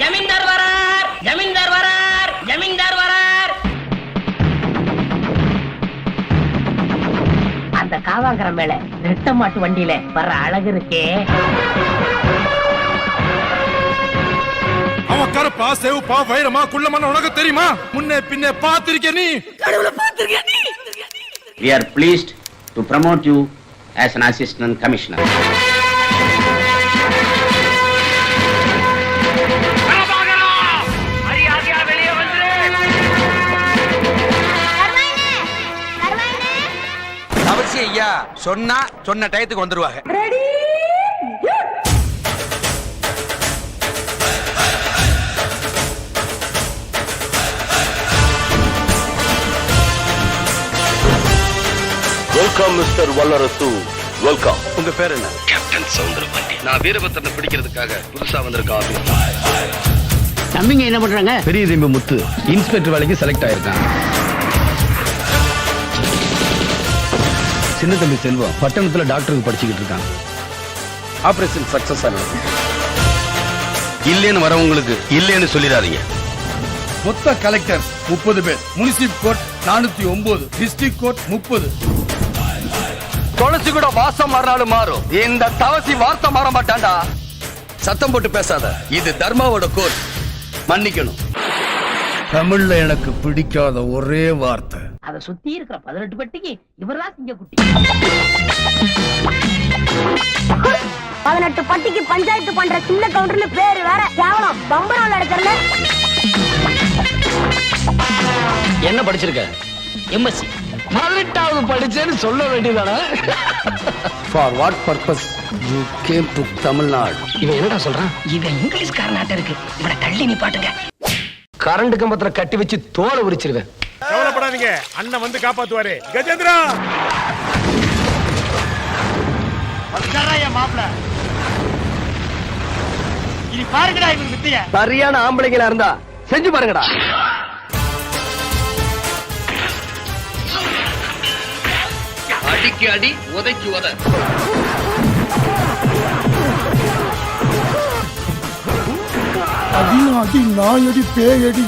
ஜமீன்தார் வரார், ஜமீன்தார் வரார், ஜமீன்தார் வரார். அந்த காவாங்கரம் மேல ரெட்ட மாட்டு வண்டியில வர்ற அழகு இருக்கே. அவன் கருப்பா செவப்பா வைரமா குள்ளமான உனக்கு தெரியுமா? முன்னே பின்னே பார்த்திருக்க நீ. கடவுளை பார்த்திருக்க நீ. We are pleased to promote you as an assistant commissioner. அவசியம் ஐயா சொன்னா சொன்ன டயத்துக்கு வந்துருவாங்க. வெல்கம் மிஸ்டர் வல்லரசு, வெல்கம். உங்க பேர் என்ன? கேப்டன் சவுந்தரபாண்டி. நான் வீரபத்திரனை பிடிக்கிறதுக்காக புதுசா வந்திருக்க ஆபீஸ். தம்பிங்க என்ன பண்றாங்க? பெரிய தம்பி முத்து இன்ஸ்பெக்டர் வேலைக்கு செலக்ட் ஆயிருக்கான். சின்ன தம்பி செல்வம் பட்டணத்துல டாக்டருக்கு படிச்சுக்கிட்டு இருக்கான். ஆபரேஷன் சக்சஸ் ஆனது. இல்லேன்னு வரவங்களுக்கு இல்லேன்னு சொல்லிடாதீங்க. மொத்த கலெக்டர் 30 பேர், முனிசிப் கோர்ட் 409, டிஸ்ட்ரிக்ட் கோர்ட் 30. துளசி கூட வாசம் மாறினாலும் மாறும், இந்த தவசி வார்த்தை மாற மாட்டான்டா. சத்தம் போட்டு பேசாத, இது தர்மாவோட கோர்ட். மன்னிக்கணும். தமிழ்ல எனக்கு பிடிக்காத ஒரே வார்த்தை. அதை சுத்தி இருக்கிற 18 பெட்டிக்கு இவர்தான் சிங்க குட்டி. 18 பட்டிக்கு பஞ்சாயத்து பண்ற சின்ன கவுண்டர்னு பேரு வேற. கேவலம் பம்பரம் நடக்கல. என்ன படிச்சிருக்க? எம்எஸ்சி. 18வது படிச்சேன்னு சொல்ல வேண்டியதானே? For what purpose you came to Tamil Nadu? இவன் என்னடா சொல்றான்? இவன் இங்கிலீஷ்காரனாட்ட இருக்கு. இவனை தள்ளி நிப்பாட்டுங்க. கரண்ட் கம்பத்துல கட்டி வச்சு தோலை உரிச்சிருவேன். கவலைப்படாதீங்க, அண்ணன் வந்து காப்பாத்துவாரு. கஜேந்திரா மாப்பிள்ள இனி பாருங்கடா இவங்க வித்திய. சரியான ஆம்பளைங்களா இருந்தா செஞ்சு பாருங்கடா. அடிக்கு அடி, உதைக்கு உத. அடி அடி நாயடி பேயடி.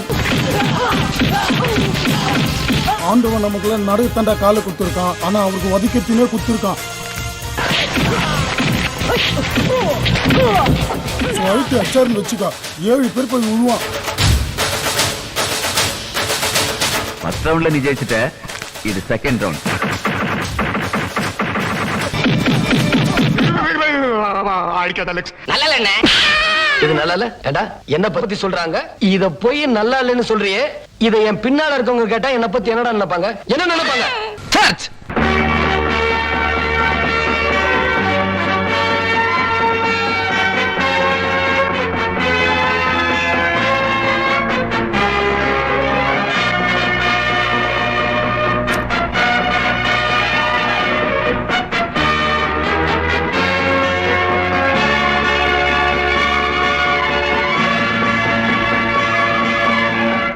ஆண்டவன் நமக்குள்ள நிறைய தண்டா கால குடுத்திருக்கான், ஆனா அவருக்கு வதிக்கத்தினே குடுத்திருக்கான். அச்சாருன்னு வச்சுக்கா, 7 பேர் போய் விழுவான். ஃபர்ஸ்ட் ரவுண்ட்ல நீ ஜெயிச்சிட்ட, இது செகண்ட் ரவுண்ட். இது நல்லா இல்ல. ஏண்டா என்ன பத்தி சொல்றாங்க, இத போய் நல்லா இல்லன்னு சொல்றியே. இத என் பின்னால இருக்கவங்க கேட்டா என்ன பத்தி என்னடா நினைப்பாங்க? என்ன நினைப்பாங்க? சர்ச்.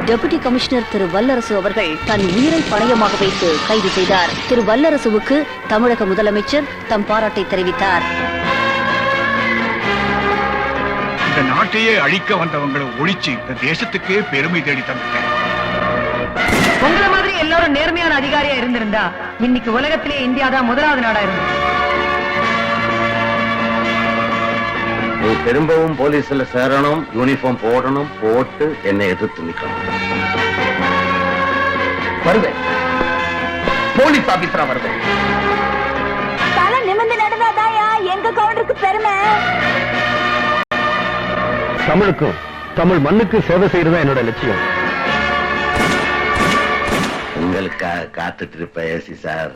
டெபுட்டி கமிஷனர் திரு வல்லரசு அவர்கள் தன் உயிரை பணயமாக வைத்து கைது செய்தார். திரு வல்லரசுவுக்கு தமிழக முதலமைச்சர் தம் பாராட்டை தெரிவித்தார். இந்த நாட்டையே அழிக்க வந்தவங்களை ஒழிச்சு இந்த தேசத்துக்கே பெருமை தேடி தந்துட்டேன். உங்களை மாதிரி எல்லாரும் நேர்மையான அதிகாரியா இருந்திருந்தா இன்னைக்கு உலகத்திலே இந்தியா தான் முதலாவது நாடா இருந்தது. நீ திரும்பவும் போலீஸ்ல சேரணும், யூனிஃபார்ம் போடணும், போட்டு என்னை எதிர்த்து நிக்கணும். வருவேன், போலீஸ் ஆபீசரா வருவேன். தலை நிமிர்ந்து நடந்தாதாயா எங்க கவுண்டருக்கு பெருமை. தமிழுக்கும் தமிழ் மண்ணுக்கு சேவை செய்யறதா என்னோட லட்சியம். உங்களுக்காக காத்துட்டு இருப்ப ஏசி சார்.